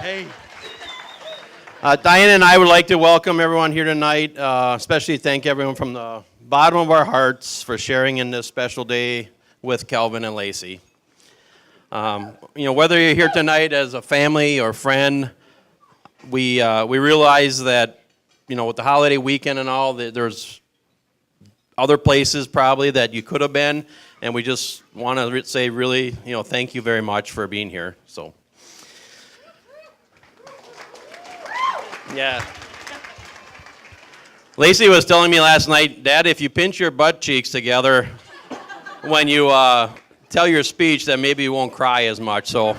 Hey. Diane and I would like to welcome everyone here tonight, especially thank everyone from the bottom of our hearts for sharing in this special day with Kelvin and L+C. Whether you're here tonight as a family or friend, we realize that, with the holiday weekend and all, there's other places probably that you could have been, and we just want to say really, thank you very much for being here. So. Yeah. L+C was telling me last night, Dad, if you pinch your butt cheeks together when you tell your speech, then maybe you won't cry as much. So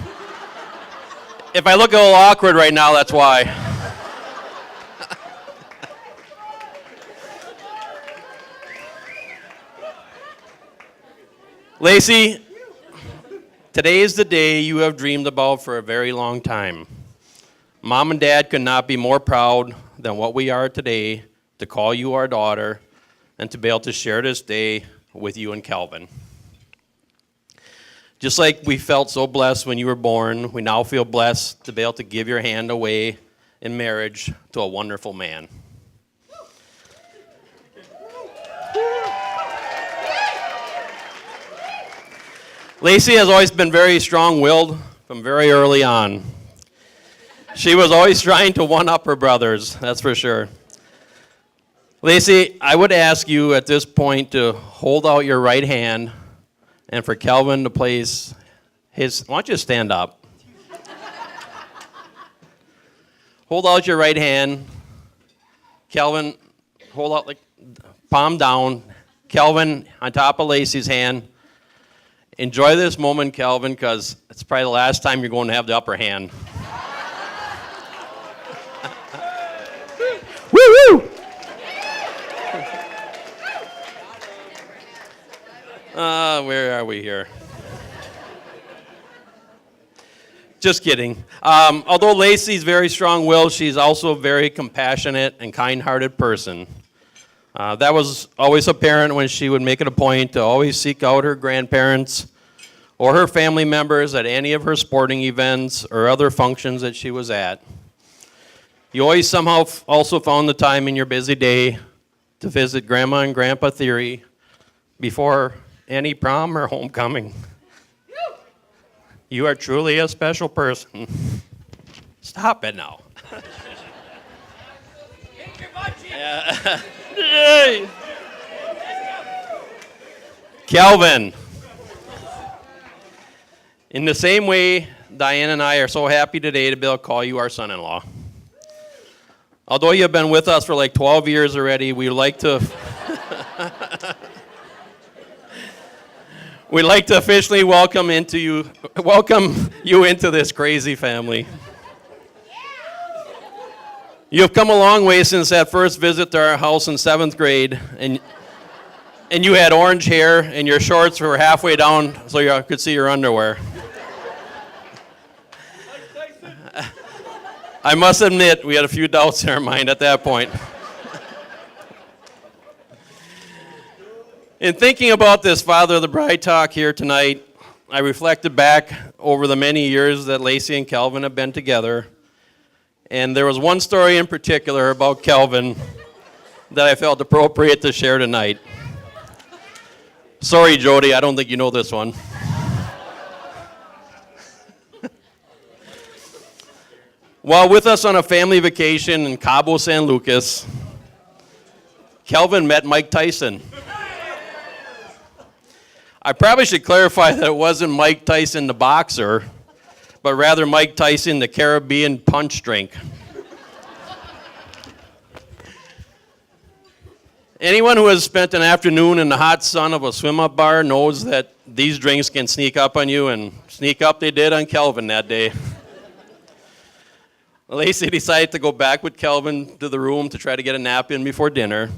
if I look a little awkward right now, that's why. L+C, today is the day you have dreamed about for a very long time. Mom and Dad could not be more proud than what we are today to call you our daughter and to be able to share this day with you and Kelvin. Just like we felt so blessed when you were born, we now feel blessed to be able to give your hand away in marriage to a wonderful man. L+C has always been very strong-willed from very early on. She was always trying to one-up her brothers, that's for sure. L+C, I would ask you at this point to hold out your right hand and for Kelvin to place his, why don't you stand up? Hold out your right hand. Kelvin, hold out like palm down. Kelvin on top of L+C's hand. Enjoy this moment, Kelvin, because it's probably the last time you're going to have the upper hand. Woo-woo! Where are we here? Just kidding. Although L+C's very strong-willed, she's also a very compassionate and kind-hearted person. That was always apparent when she would make it a point to always seek out her grandparents or her family members at any of her sporting events or other functions that she was at. You always somehow also found the time in your busy day to visit Grandma and Grandpa Theory before any prom or homecoming. You are truly a special person. Stop it now. Kelvin. In the same way, Diane and I are so happy today to be able to call you our son-in-law. Although you've been with us for like 12 years already, we'd like to officially welcome you into this crazy family. You've come a long way since that first visit to our house in 7th grade, and you had orange hair and your shorts were halfway down so you could see your underwear. I must admit, we had a few doubts in our mind at that point. In thinking about this Father of the Bride talk here tonight, I reflected back over the many years that L+C and Kelvin have been together, and there was one story in particular about Kelvin that I felt appropriate to share tonight. Sorry, Jody, I don't think you know this one. While with us on a family vacation in Cabo San Lucas, Kelvin met Mike Tyson. I probably should clarify that it wasn't Mike Tyson the boxer, but rather Mike Tyson the Caribbean punch drink. Anyone who has spent an afternoon in the hot sun of a swim-up bar knows that these drinks can sneak up on you, and sneak up they did on Kelvin that day. L+C decided to go back with Kelvin to the room to try to get a nap in before dinner.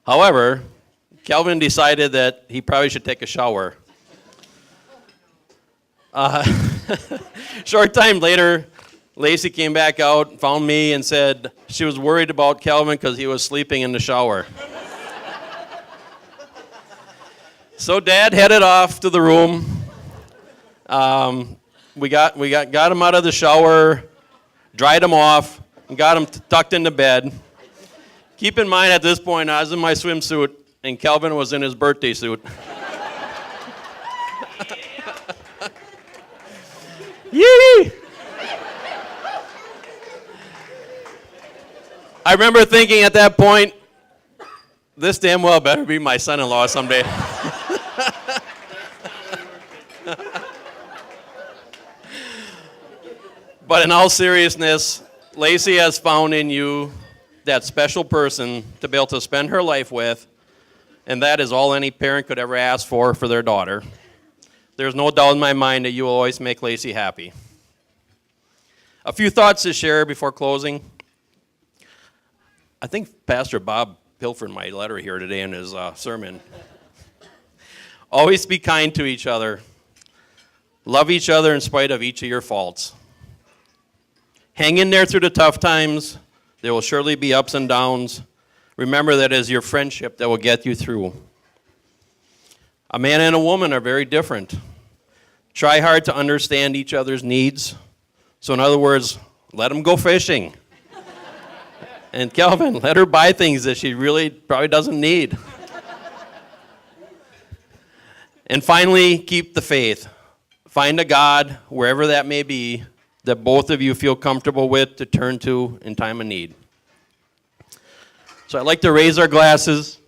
However, Kelvin decided that he probably should take a shower. Short time later, L+C came back out, found me, and said she was worried about Kelvin because he was sleeping in the shower. So Dad headed off to the room. got him out of the shower, dried him off, and got him tucked into bed. Keep in mind, at this point, I was in my swimsuit, and Kelvin was in his birthday suit. Yee! I remember thinking at that point, this damn well better be my son-in-law someday. But in all seriousness, Lacey has found in you that special person to be able to spend her life with, and that is all any parent could ever ask for their daughter. There's no doubt in my mind that you will always make Lacey happy. A few thoughts to share before closing. I think Pastor Bob pilfered my letter here today in his sermon. Always be kind to each other. Love each other in spite of each of your faults. Hang in there through the tough times. There will surely be ups and downs. Remember that it is your friendship that will get you through. A man and a woman are very different. Try hard to understand each other's needs. So in other words, let them go fishing. And Kelvin, let her buy things that she really probably doesn't need. And finally, keep the faith. Find a God, wherever that may be, that both of you feel comfortable with to turn to in time of need. So I'd like to raise our glasses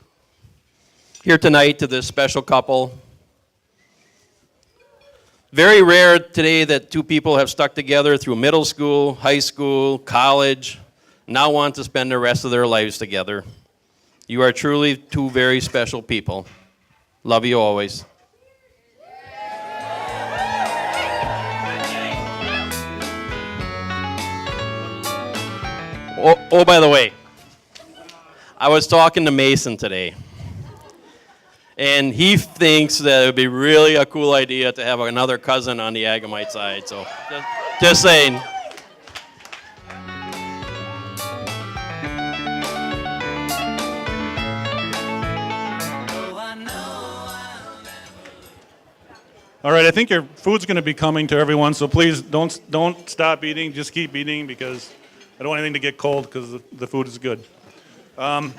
here tonight to this special couple. Very rare today that two people have stuck together through middle school, high school, college, now want to spend the rest of their lives together. You are truly two very special people. Love you always. Oh, by the way, I was talking to Mason today, and he thinks that it would be really a cool idea to have another cousin on the Agamite side, so just saying. All right, I think your food's going to be coming to everyone, so please don't stop eating. Just keep eating because I don't want anything to get cold because the food is good. I'm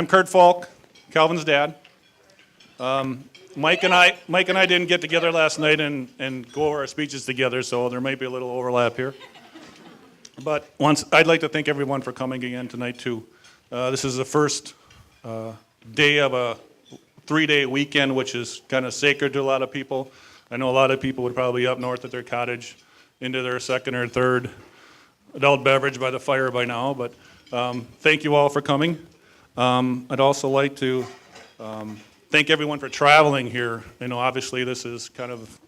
Kurt Falk, Calvin's dad. Mike and I didn't get together last night and go over our speeches together, so there might be a little overlap here. But I'd like to thank everyone for coming again tonight too. This is the first day of a 3-day weekend, which is kind of sacred to a lot of people. I know a lot of people would probably be up north at their cottage into their second or third adult beverage by the fire by now, but thank you all for coming. I'd also like to thank everyone for traveling here. You know, obviously this is kind of,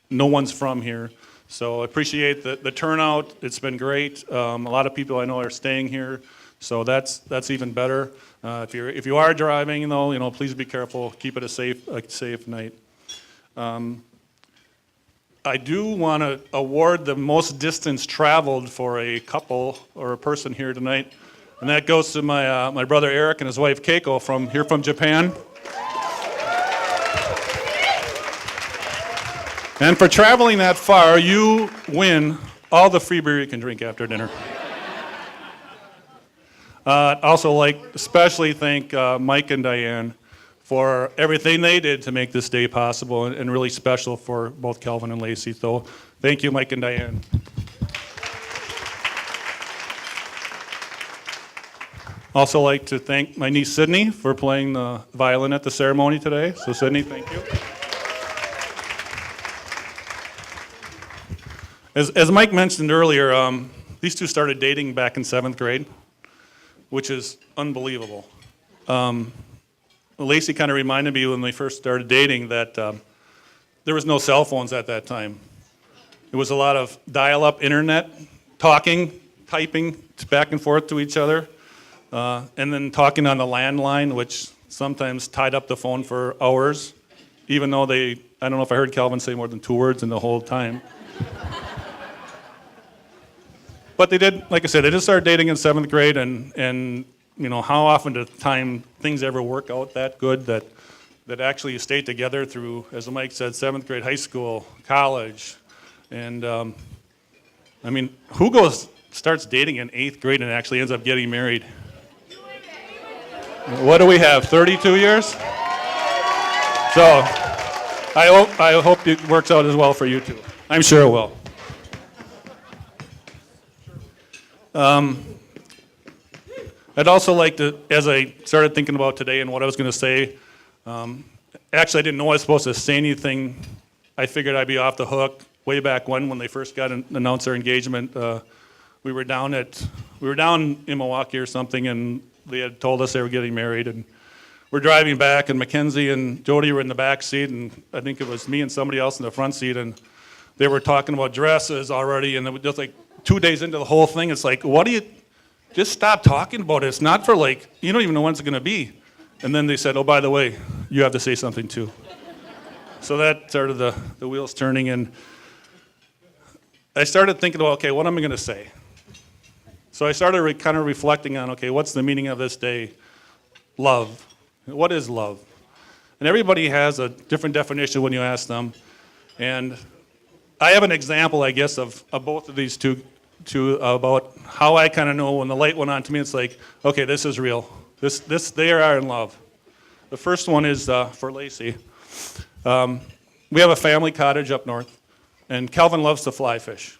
no one's from here, so I appreciate the turnout. It's been great. A lot of people I know are staying here, so that's even better. If you are driving, though, you know, please be careful. Keep it a safe night. I do want to award the most distance traveled for a couple or a person here tonight, and that goes to my brother Eric and his wife Keiko from Japan. And for traveling that far, you win all the free beer you can drink after dinner. Also, especially thank Mike and Diane for everything they did to make this day possible and really special for both Kelvin and Lacey. So thank you, Mike and Diane. Also like to thank my niece Sydney for playing the violin at the ceremony today. So Sydney, thank you. As Mike mentioned earlier, these two started dating back in 7th grade, which is unbelievable. Lacey kind of reminded me when we first started dating that there was no cell phones at that time. It was a lot of dial-up internet, talking, typing back and forth to each other, and then talking on the landline, which sometimes tied up the phone for hours, even though I don't know if I heard Calvin say more than 2 words in the whole time. But they did, like I said, they just started dating in 7th grade, and you know, how often does things ever work out that good that that actually stayed together through, as Mike said, 7th grade, high school, college. And I mean, who starts dating in 8th grade and actually ends up getting married? What do we have, 32 years? So I hope it works out as well for you too. I'm sure it will. I'd also like to, as I started thinking about today and what I was going to say, actually I didn't know I was supposed to say anything. I figured I'd be off the hook way back when they first announced their engagement. We were down in Milwaukee or something, and they had told us they were getting married, and we're driving back, and Mackenzie and Jody were in the back seat, and I think it was me and somebody else in the front seat, and they were talking about dresses already, and it was just like 2 days into the whole thing, it's like, just stop talking about it. It's not for you don't even know when it's going to be. And then they said, oh, by the way, you have to say something too. So that started the wheels turning, and I started thinking about, okay, what am I going to say? So I started kind of reflecting on, okay, what's the meaning of this day? Love. What is love? And everybody has a different definition when you ask them. And I have an example, I guess, of both of these two about how I kind of know when the light went on to me, it's like, okay, this is real. They are in love. The first one is for Lacey. We have a family cottage up north, and Calvin loves to fly fish.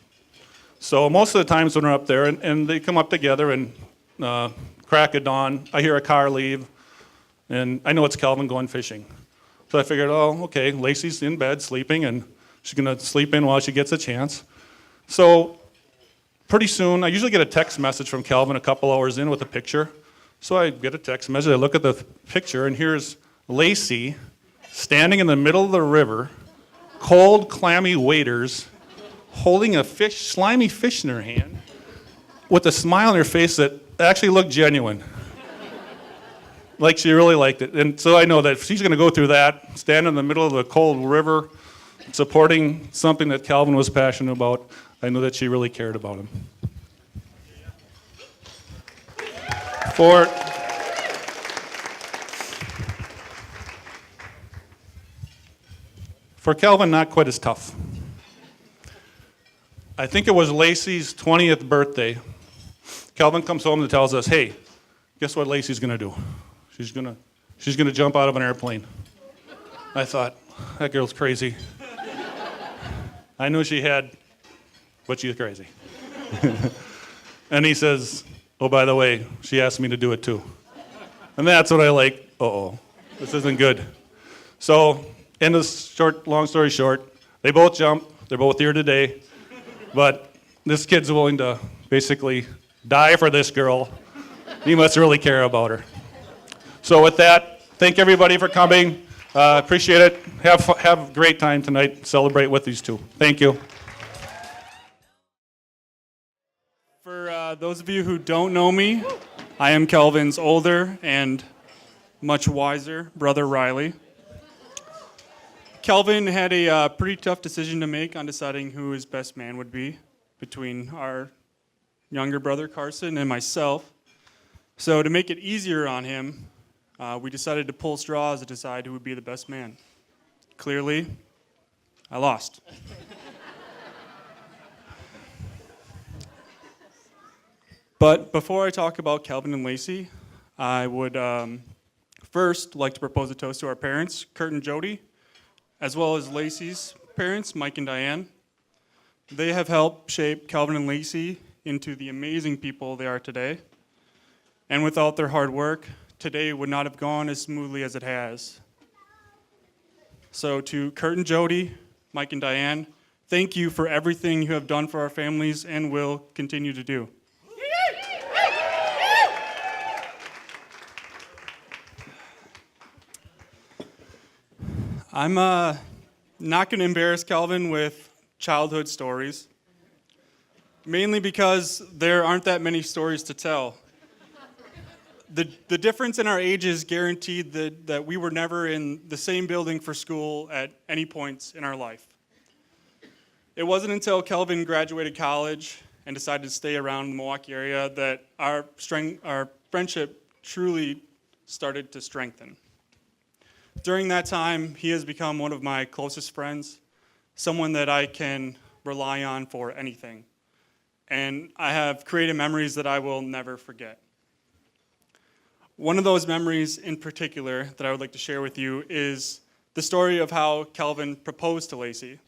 So most of the times when we're up there, and they come up together and crack of dawn, I hear a car leave, and I know it's Calvin going fishing. So I figured, oh, okay, Lacey's in bed sleeping, and she's going to sleep in while she gets a chance. So pretty soon, I usually get a text message from Calvin a couple hours in with a picture. So I get a text message, I look at the picture, and here's Lacey standing in the middle of the river, cold, clammy waders, holding a slimy fish in her hand, with a smile on her face that actually looked genuine. Like she really liked it. And so I know that if she's going to go through that, stand in the middle of the cold river, supporting something that Calvin was passionate about, I know that she really cared about him. For Calvin, not quite as tough. I think it was Lacey's 20th birthday. Calvin comes home and tells us, hey, guess what Lacey's going to do? She's going to jump out of an airplane. I thought, that girl's crazy. I knew she had, but she's crazy. And he says, oh, by the way, she asked me to do it too. And that's what I like, uh-oh, this isn't good. So, long story short, they both jump, they're both here today, but this kid's willing to basically die for this girl. He must really care about her. So with that, thank everybody for coming. Appreciate it. Have a great time tonight. Celebrate with these two. Thank you. For those of you who don't know me, I am Kelvin's older and much wiser brother, Riley. Kelvin had a pretty tough decision to make on deciding who his best man would be between our younger brother, Carson, and myself. So to make it easier on him, we decided to pull straws to decide who would be the best man. Clearly, I lost. But before I talk about Calvin and Lacey, I would first like to propose a toast to our parents, Kurt and Jody, as well as Lacey's parents, Mike and Diane. They have helped shape Calvin and Lacey into the amazing people they are today. And without their hard work, today would not have gone as smoothly as it has. So to Kurt and Jody, Mike and Diane, thank you for everything you have done for our families and will continue to do. I'm not going to embarrass Calvin with childhood stories, mainly because there aren't that many stories to tell. The difference in our ages guaranteed that we were never in the same building for school at any points in our life. It wasn't until Kelvin graduated college and decided to stay around the Milwaukee area that our friendship truly started to strengthen. During that time, he has become one of my closest friends, someone that I can rely on for anything. And I have created memories that I will never forget. One of those memories in particular that I would like to share with you is the story of how Calvin proposed to L+C.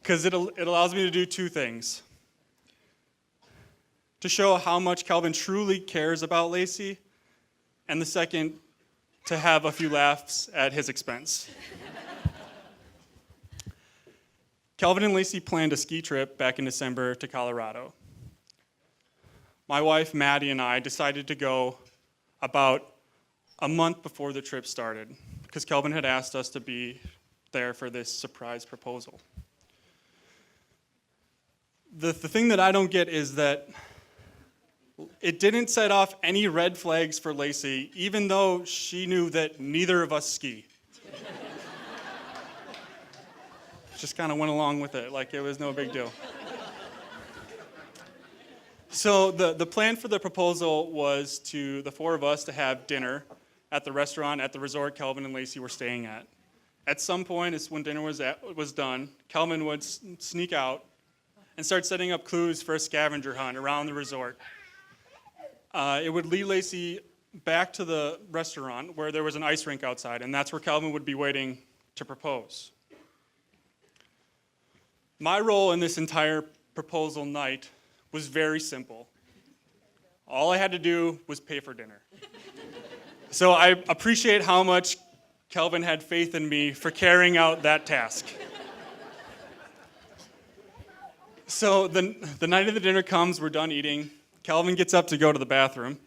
Because it allows me to do two things. To show how much Calvin truly cares about L+C, and the second, to have a few laughs at his expense. Calvin and L+C planned a ski trip back in December to Colorado. My wife, Maddie, and I decided to go about a month before the trip started, because Calvin had asked us to be there for this surprise proposal. The thing that I don't get is that it didn't set off any red flags for L+C, even though she knew that neither of us ski. Just kind of went along with it like it was no big deal. So the plan for the proposal was the four of us to have dinner at the restaurant at the resort Calvin and L+C were staying at. At some point, when dinner was done, Calvin would sneak out and start setting up clues for a scavenger hunt around the resort. It would lead L+C back to the restaurant where there was an ice rink outside, and that's where Calvin would be waiting to propose. My role in this entire proposal night was very simple. All I had to do was pay for dinner. So I appreciate how much Calvin had faith in me for carrying out that task. So the night of the dinner comes, we're done eating. Calvin gets up to go to the bathroom,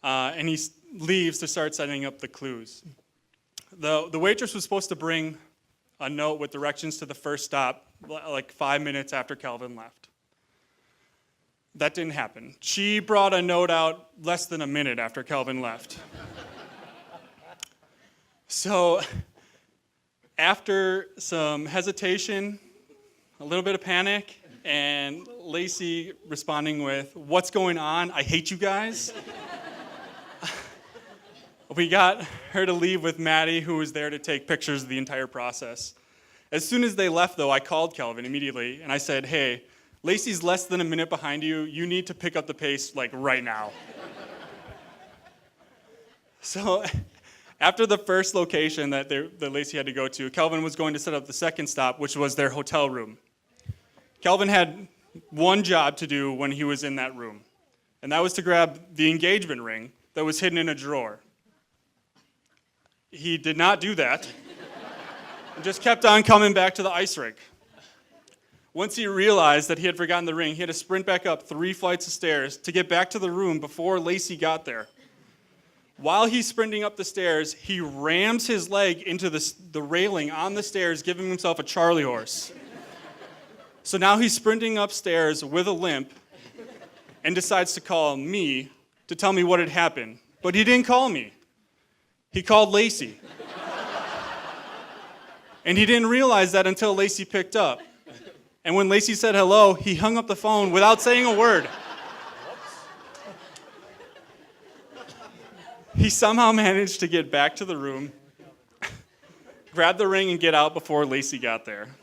and he leaves to start setting up the clues. The waitress was supposed to bring a note with directions to the first stop, like 5 minutes after Calvin left. That didn't happen. She brought a note out less than a minute after Calvin left. So after some hesitation, a little bit of panic, and L+C responding with, "What's going on? I hate you guys." We got her to leave with Maddie, who was there to take pictures of the entire process. As soon as they left, though, I called Calvin immediately, and I said, "Hey, L+C's less than a minute behind you. You need to pick up the pace, like, right now." So after the first location that L+C had to go to, Calvin was going to set up the second stop, which was their hotel room. Calvin had one job to do when he was in that room, and that was to grab the engagement ring that was hidden in a drawer. He did not do that, and just kept on coming back to the ice rink. Once he realized that he had forgotten the ring, he had to sprint back up 3 flights of stairs to get back to the room before L+C got there. While he's sprinting up the stairs, he rams his leg into the railing on the stairs, giving himself a Charlie horse. So now he's sprinting upstairs with a limp and decides to call me to tell me what had happened. But he didn't call me. He called L+C. And he didn't realize that until L+C picked up. And when L+C said hello, he hung up the phone without saying a word. He somehow managed to get back to the room, grab the ring, and get out before L+C got there.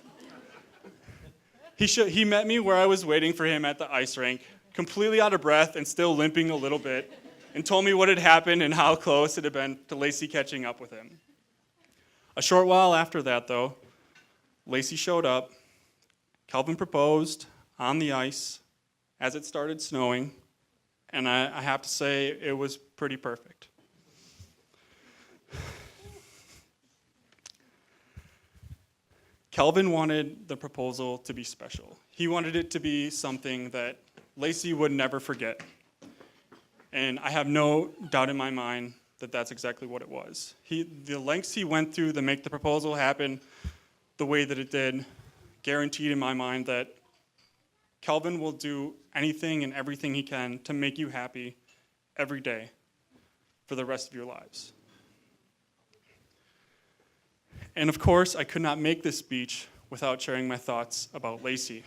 He met me where I was waiting for him at the ice rink, completely out of breath and still limping a little bit, and told me what had happened and how close it had been to L+C catching up with him. A short while after that, though, L+C showed up. Calvin proposed on the ice as it started snowing, and I have to say it was pretty perfect. Calvin wanted the proposal to be special. He wanted it to be something that L+C would never forget. And I have no doubt in my mind that that's exactly what it was. The lengths he went through to make the proposal happen the way that it did guaranteed in my mind that Calvin will do anything and everything he can to make you happy every day for the rest of your lives. And of course, I could not make this speech without sharing my thoughts about L+C.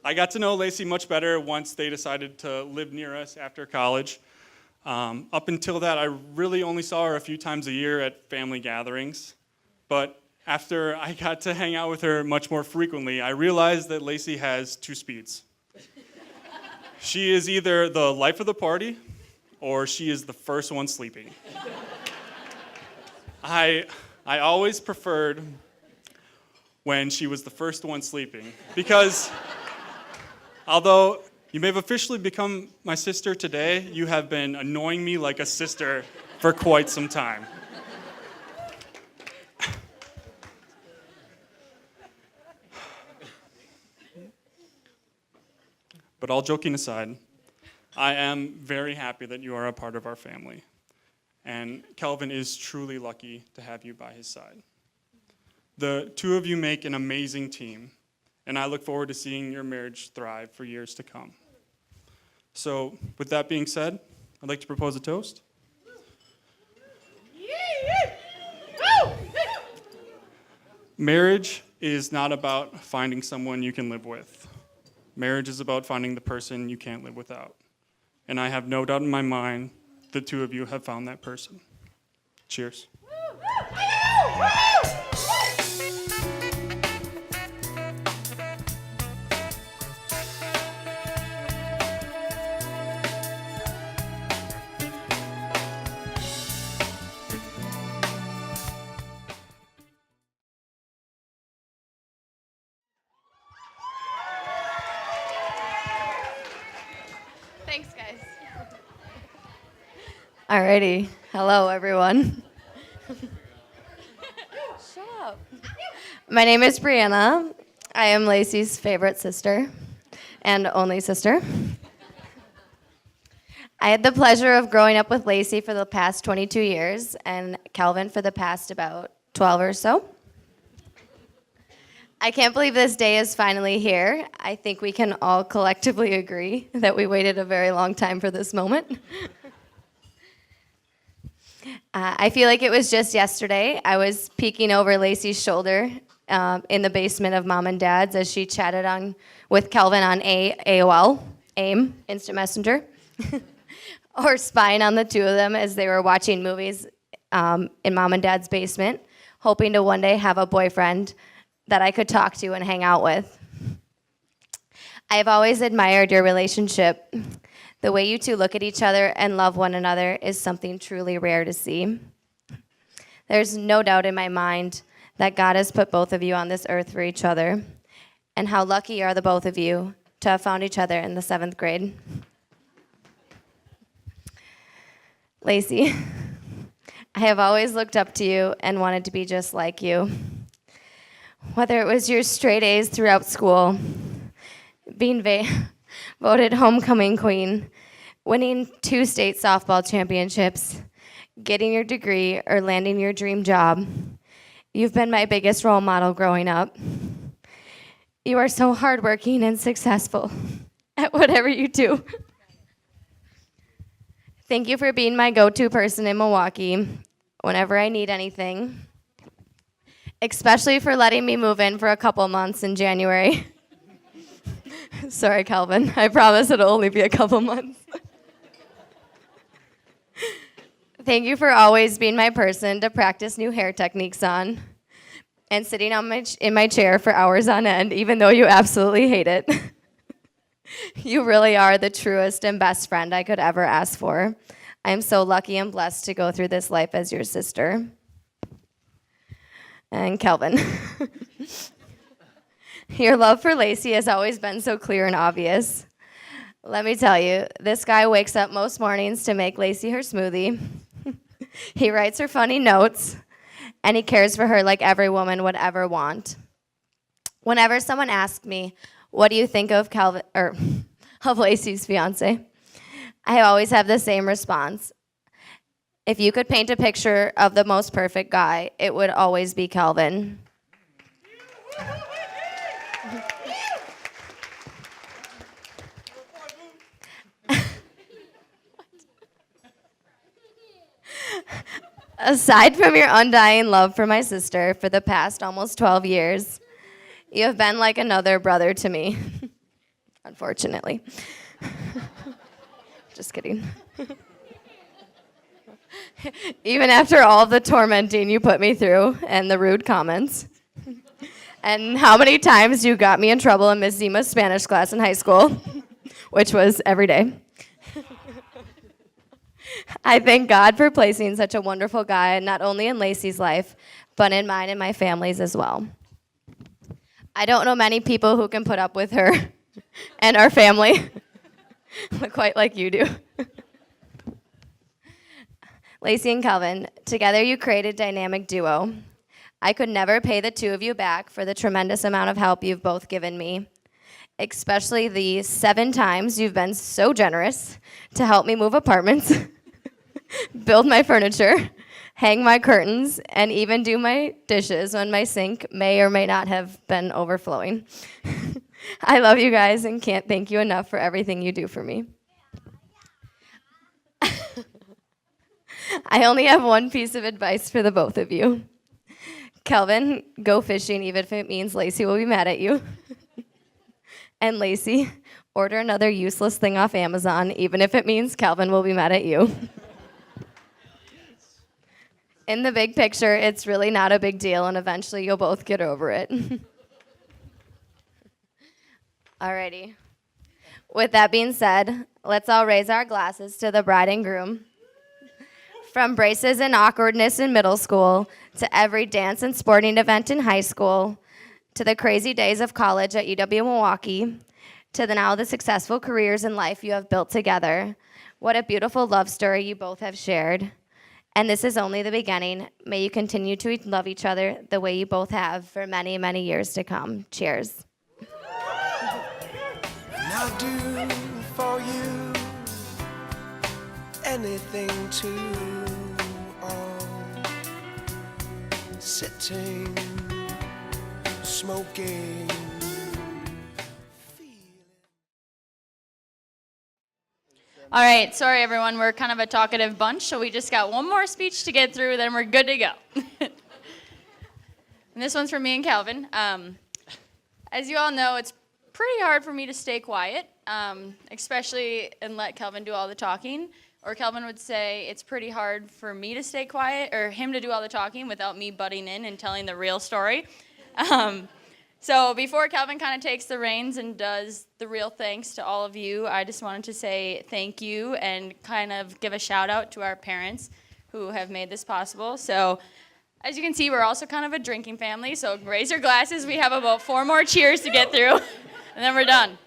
I got to know L+C much better once they decided to live near us after college. Up until that, I really only saw her a few times a year at family gatherings. But after I got to hang out with her much more frequently, I realized that L+C has two speeds. She is either the life of the party, or she is the first one sleeping. I always preferred when she was the first one sleeping, because although you may have officially become my sister today, you have been annoying me like a sister for quite some time. But all joking aside, I am very happy that you are a part of our family. And Calvin is truly lucky to have you by his side. The two of you make an amazing team, and I look forward to seeing your marriage thrive for years to come. So, with that being said, I'd like to propose a toast. Marriage is not about finding someone you can live with. Marriage is about finding the person you can't live without. And I have no doubt in my mind the two of you have found that person. Cheers. Thanks, guys. Alrighty. Hello, everyone. Shut up. My name is Brianna. I am L+C's favorite sister and only sister. I had the pleasure of growing up with L+C for the past 22 years and Calvin for the past about 12 or so. I can't believe this day is finally here. I think we can all collectively agree that we waited a very long time for this moment. I feel like it was just yesterday. I was peeking over L+C's shoulder in the basement of Mom and Dad's as she chatted on with Calvin on AOL, AIM, Instant Messenger, or spying on the two of them as they were watching movies in Mom and Dad's basement, hoping to one day have a boyfriend that I could talk to and hang out with. I've always admired your relationship. The way you two look at each other and love one another is something truly rare to see. There's no doubt in my mind that God has put both of you on this earth for each other, and how lucky are the both of you to have found each other in the 7th grade. L+C, I have always looked up to you and wanted to be just like you. Whether it was your straight A's throughout school, being voted homecoming queen, winning 2 state softball championships, getting your degree, or landing your dream job, you've been my biggest role model growing up. You are so hardworking and successful at whatever you do. Thank you for being my go-to person in Milwaukee whenever I need anything, especially for letting me move in for a couple months in January. Sorry, Calvin. I promise it'll only be a couple months. Thank you for always being my person to practice new hair techniques on and sitting on in my chair for hours on end, even though you absolutely hate it. You really are the truest and best friend I could ever ask for. I am so lucky and blessed to go through this life as your sister. And Calvin. Your love for L+C has always been so clear and obvious. Let me tell you, this guy wakes up most mornings to make L+C her smoothie. He writes her funny notes, and he cares for her like every woman would ever want. Whenever someone asks me, what do you think of Calvin, or of L+C's fiance? I always have the same response. If you could paint a picture of the most perfect guy, it would always be Calvin. Aside from your undying love for my sister for the past almost 12 years, you have been like another brother to me. unfortunately. Just kidding. Even after all the tormenting you put me through and the rude comments, and how many times you got me in trouble in Miss Zima's Spanish class in high school, which was every day. I thank God for placing such a wonderful guy not only in Lacey's life, but in mine and my family's as well. I don't know many people who can put up with her and our family quite like you do. Lacey and Calvin, together you created a dynamic duo. I could never pay the two of you back for the tremendous amount of help you've both given me, especially the 7 times you've been so generous to help me move apartments, build my furniture, hang my curtains, and even do my dishes when my sink may or may not have been overflowing. I love you guys and can't thank you enough for everything you do for me. I only have one piece of advice for the both of you. Kelvin, go fishing even if it means Lacey will be mad at you. And Lacey, order another useless thing off Amazon even if it means Calvin will be mad at you. In the big picture, it's really not a big deal and eventually you'll both get over it. Alrighty. With that being said, let's all raise our glasses to the bride and groom. From braces and awkwardness in middle school, to every dance and sporting event in high school, to the crazy days of college at UW Milwaukee, to now the successful careers in life you have built together. What a beautiful love story you both have shared. And this is only the beginning. May you continue to love each other the way you both have for many, many years to come. Cheers. And I'll do for you anything to own. Sitting, smoking. All right, sorry everyone, we're kind of a talkative bunch, so we just got one more speech to get through, then we're good to go. And this one's for me and Calvin. As you all know, it's pretty hard for me to stay quiet, especially and let Calvin do all the talking. Or Calvin would say it's pretty hard for me to stay quiet, or him to do all the talking without me butting in and telling the real story. So before Calvin kind of takes the reins and does the real thanks to all of you, I just wanted to say thank you and kind of give a shout out to our parents who have made this possible. So as you can see, we're also kind of a drinking family, so raise your glasses. We have about 4 more cheers to get through, and then we're done.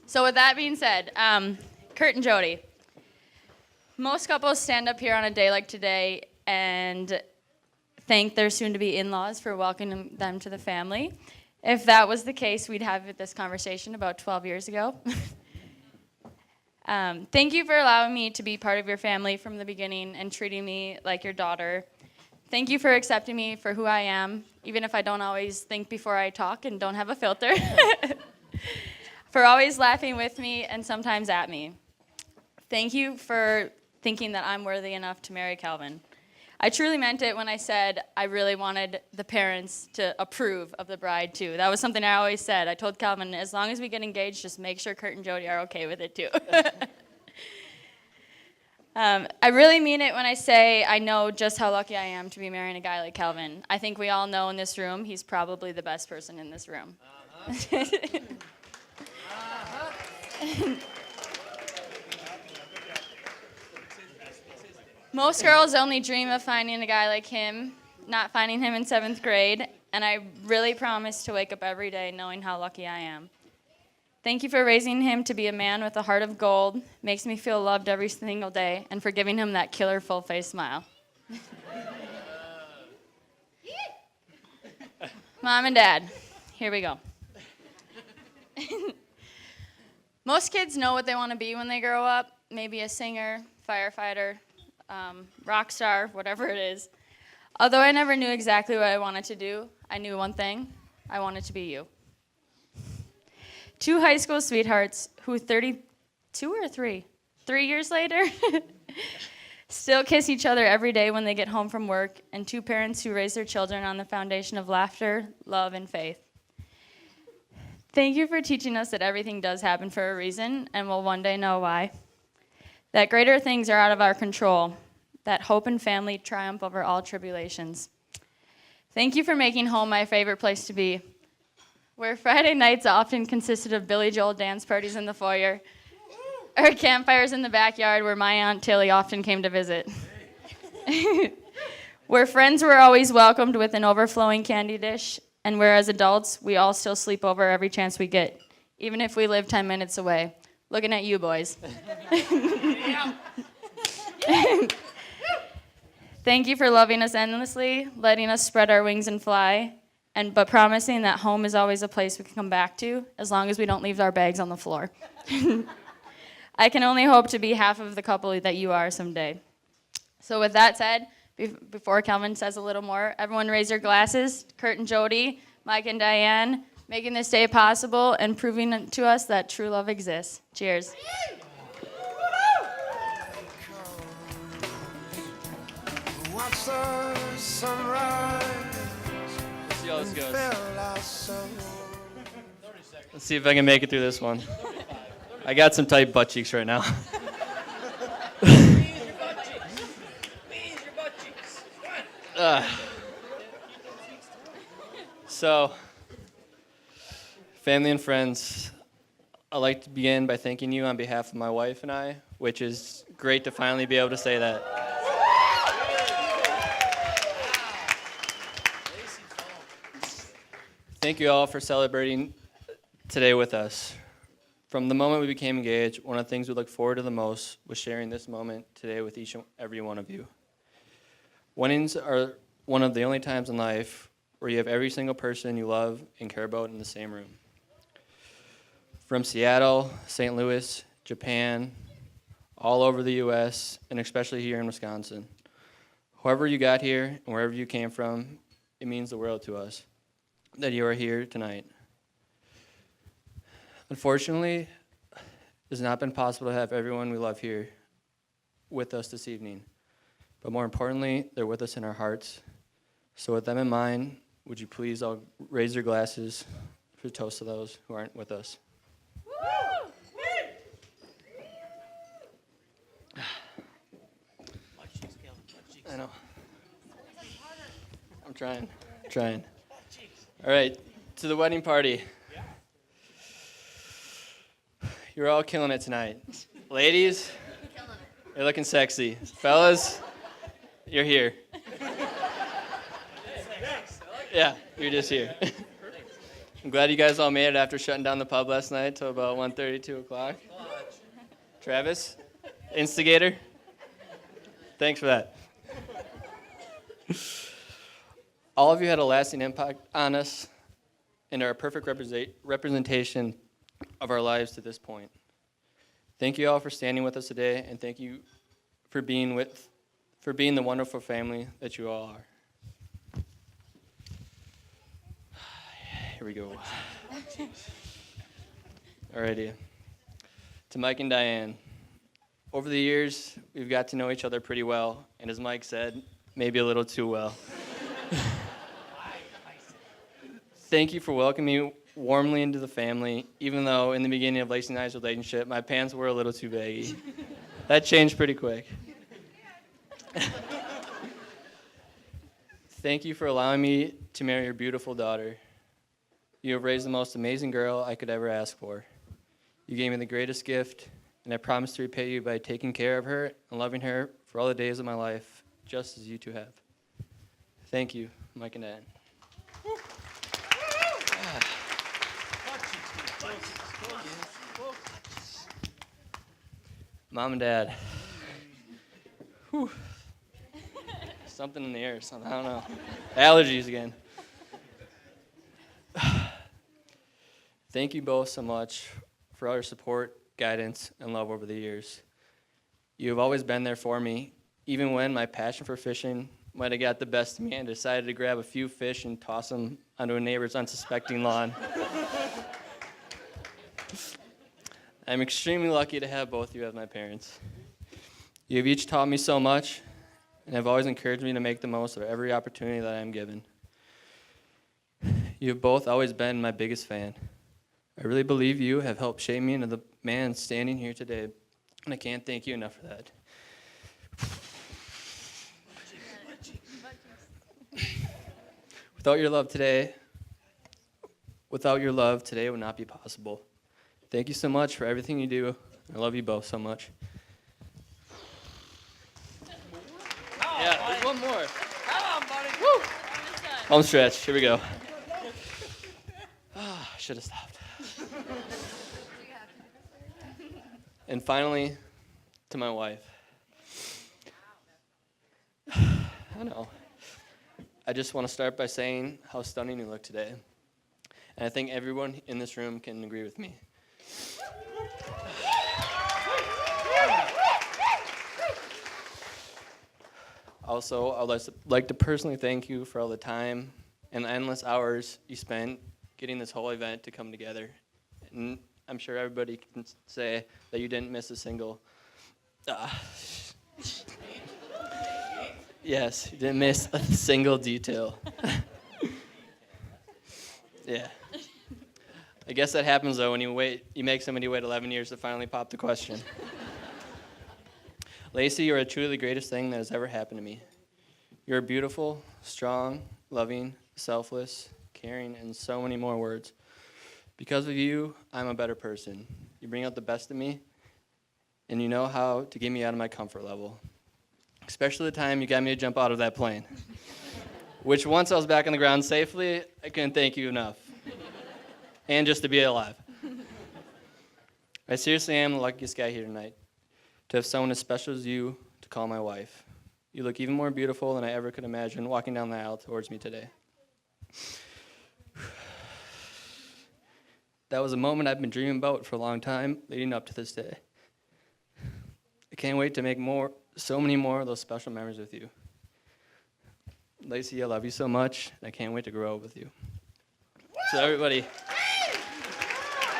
So with that being said, Kurt and Jody, most couples stand up here on a day like today and thank their soon-to-be in-laws for welcoming them to the family. If that was the case, we'd have this conversation about 12 years ago. Thank you for allowing me to be part of your family from the beginning and treating me like your daughter. Thank you for accepting me for who I am, even if I don't always think before I talk and don't have a filter. For always laughing with me and sometimes at me. Thank you for thinking that I'm worthy enough to marry Calvin. I truly meant it when I said I really wanted the parents to approve of the bride, too. That was something I always said. I told Calvin, as long as we get engaged, just make sure Kurt and Jody are okay with it, too. I really mean it when I say I know just how lucky I am to be marrying a guy like Calvin. I think we all know in this room he's probably the best person in this room. Most girls only dream of finding a guy like him, not finding him in 7th grade, and I really promise to wake up every day knowing how lucky I am. Thank you for raising him to be a man with a heart of gold, makes me feel loved every single day, and for giving him that killer full-face smile. Mom and Dad, here we go. Most kids know what they want to be when they grow up, maybe a singer, firefighter, rock star, whatever it is. Although I never knew exactly what I wanted to do, I knew one thing: I wanted to be you. 2 high school sweethearts who 32 or 3 years later still kiss each other every day when they get home from work, and 2 parents who raise their children on the foundation of laughter, love, and faith. Thank you for teaching us that everything does happen for a reason, and we'll one day know why. That greater things are out of our control, that hope and family triumph over all tribulations. Thank you for making home my favorite place to be, where Friday nights often consisted of Billy Joel dance parties in the foyer, or campfires in the backyard where my Aunt Tilly often came to visit. Where friends were always welcomed with an overflowing candy dish, and where as adults, we all still sleep over every chance we get, even if we live 10 minutes away. Looking at you, boys. Thank you for loving us endlessly, letting us spread our wings and fly, but promising that home is always a place we can come back to, as long as we don't leave our bags on the floor. I can only hope to be half of the couple that you are someday. So with that said, before Kelvin says a little more, everyone raise your glasses. Kurt and Jody, Mike and Diane, making this day possible and proving to us that true love exists. Cheers. Watch the sunrise. Let's see how this goes. Fell our soul. Let's see if I can make it through this one. I got some tight butt cheeks right now. So, family and friends, I'd like to begin by thanking you on behalf of my wife and I, which is great to finally be able to say that. Thank you all for celebrating today with us. From the moment we became engaged, one of the things we look forward to the most was sharing this moment today with each and every one of you. Weddings are one of the only times in life where you have every single person you love and care about in the same room. From Seattle, St. Louis, Japan, all over the U.S., and especially here in Wisconsin. However you got here and wherever you came from, it means the world to us that you are here tonight. Unfortunately, it has not been possible to have everyone we love here with us this evening. But more importantly, they're with us in our hearts. So with them in mind, would you please all raise your glasses for a toast to those who aren't with us. I know. I'm trying. All right, to the wedding party. You're all killing it tonight. Ladies, you're looking sexy. Fellas, you're here. Yeah, you're just here. I'm glad you guys all made it after shutting down the pub last night till about 1:30, 2 o'clock. Travis, instigator, thanks for that. All of you had a lasting impact on us and are a perfect representation of our lives to this point. Thank you all for standing with us today, and thank you for being the wonderful family that you all are. Here we go. Alrighty. To Mike and Diane, over the years, we've got to know each other pretty well, and as Mike said, maybe a little too well. Thank you for welcoming me warmly into the family, even though in the beginning of Lacey and I's relationship, my pants were a little too baggy. That changed pretty quick. Thank you for allowing me to marry your beautiful daughter. You have raised the most amazing girl I could ever ask for. You gave me the greatest gift, and I promise to repay you by taking care of her and loving her for all the days of my life, just as you two have. Thank you, Mike and Dad. Mom and Dad. Whew. Something in the air, something, I don't know. Allergies again. Thank you both so much for all your support, guidance, and love over the years. You have always been there for me, even when my passion for fishing might have got the best of me and decided to grab a few fish and toss them onto a neighbor's unsuspecting lawn. I'm extremely lucky to have both of you as my parents. You have each taught me so much and have always encouraged me to make the most of every opportunity that I am given. You have both always been my biggest fan. I really believe you have helped shape me into the man standing here today, and I can't thank you enough for that. Without your love, today would not be possible. Thank you so much for everything you do. I love you both so much. Yeah, there's one more. Come on, buddy. Woo! Home stretch. Here we go. Should have stopped. And finally, to my wife. I know. I just want to start by saying how stunning you look today. And I think everyone in this room can agree with me. Also, I would like to personally thank you for all the time and the endless hours you spent getting this whole event to come together. And I'm sure everybody can say that you didn't miss a single. Yes, you didn't miss a single detail. Yeah. I guess that happens though when you make somebody wait 11 years to finally pop the question. L+C, you are truly the greatest thing that has ever happened to me. You're beautiful, strong, loving, selfless, caring, and so many more words. Because of you, I'm a better person. You bring out the best in me, and you know how to get me out of my comfort level. Especially the time you got me to jump out of that plane. Which once I was back on the ground safely, I couldn't thank you enough. And just to be alive. I seriously am the luckiest guy here tonight. To have someone as special as you to call my wife. You look even more beautiful than I ever could imagine walking down the aisle towards me today. That was a moment I've been dreaming about for a long time, leading up to this day. I can't wait to make so many more of those special memories with you. L+C, I love you so much, and I can't wait to grow up with you. So everybody,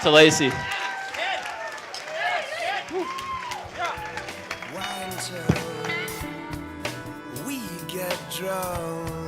to L+C. Why until we get drunk?